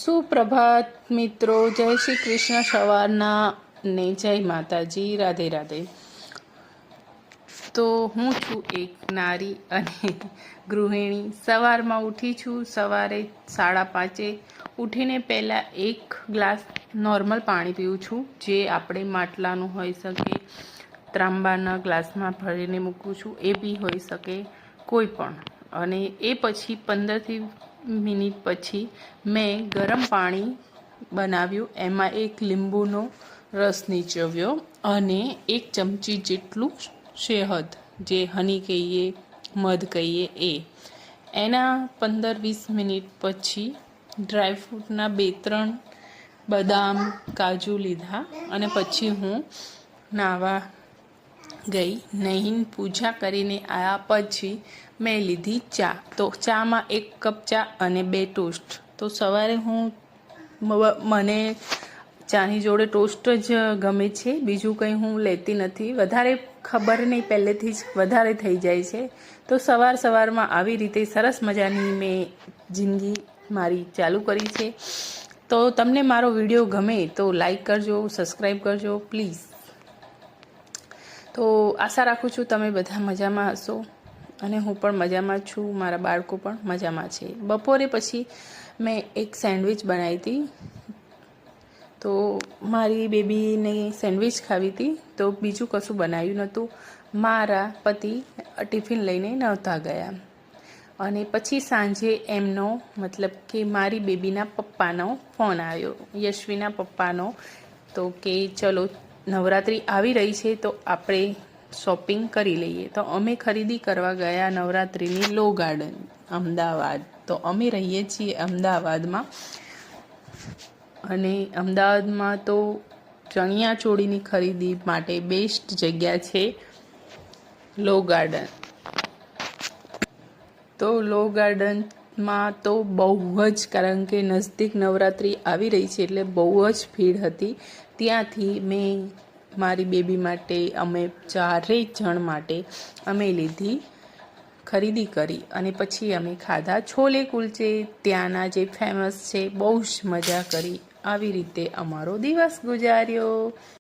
સુપ્રભાત મિત્રો, જય શ્રી કૃષ્ણ સવારના ને જય માતાજી, રાધે રાધે। તો હું છું એક નારી અને ગૃહિણી। સવારમાં ઉઠી છું, સવારે 5:30 ઉઠીને પહેલાં એક ગ્લાસ નોર્મલ પાણી પીવું છું, જે આપણે માટલાનું હોઈ શકે, ત્રાંબાના ગ્લાસમાં ભરીને મૂકું છું, એ બી હોઈ શકે કોઈ પણ। અને એ પછી 15 મિનિટ પછી મેં ગરમ પાણી બનાવ્યું, એમાં એક લીંબુનો રસ નીચોવ્યો અને 1 ચમચી જેટલું શહેદ, જે હની કહીએ, મધ કહીએ, એના 15-20 મિનિટ પછી ડ્રાયફ્રૂટના 2-3 બદામ કાજુ લીધા અને પછી હું નાહવા ગઈ। નહીં પૂજા કરીને આવ્યા પછી મેં લીધી ચા। તો ચામાં 1 કપ ચા અને 2 ટોસ્ટ। તો સવારે મને ચાની જોડે ટોસ્ટ જ ગમે છે, બીજું કંઈ હું લેતી નથી। વધારે ખબર નહીં, પહેલેથી જ વધારે થઈ જાય છે। તો સવારમાં આવી રીતે સરસ મજાની મેં જિંદગી મારી ચાલુ કરી છે। તો તમને મારો વિડીયો ગમે તો લાઈક કરજો, સબસ્ક્રાઈબ કરજો પ્લીઝ। તો આશા રાખું છું તમે બધા મજામાં હશો અને હું પણ મજામાં છું, મારા બાળકો પણ મજામાં છે। બપોરે પછી મેં એક સેન્ડવિચ બનાવી હતી। તો મારી બેબીને સેન્ડવિચ ખાવી હતી, તો બીજું કશું બનાવ્યું નહોતું। મારા પતિ ટિફિન લઈને નહોતા ગયા અને પછી સાંજે એમનો મતલબ કે મારી બેબીના પપ્પાનો ફોન આવ્યો, યશ્વીના પપ્પાનો। તો કે ચલો નવરાત્રિ આવી રહી છે તો આપણે શોપિંગ કરી લઈએ। તો અમે ખરીદી કરવા ગયા નવરાત્રિની લો ગાર્ડન અમદાવાદ। તો અમે રહીએ છીએ અમદાવાદમાં અને અમદાવાદમાં તો ચણિયા ચોળીની ખરીદી માટે બેસ્ટ જગ્યા છે લો ગાર્ડન। તો લો ગાર્ડનમાં તો બહુ જ, કારણ કે નજદીક નવરાત્રિ આવી રહી છે એટલે બહુ જ ભીડ હતી। ત્યાંથી મેં મારી બેબી માટે, અમે 4 જણ માટે અમે લીધી, ખરીદી કરી અને પછી અમે ખાધા છોલે કુલચે, ત્યાંના જે ફેમસ છે। બહુ જ મજા કરી, આવી રીતે અમારો દિવસ ગુજાર્યો।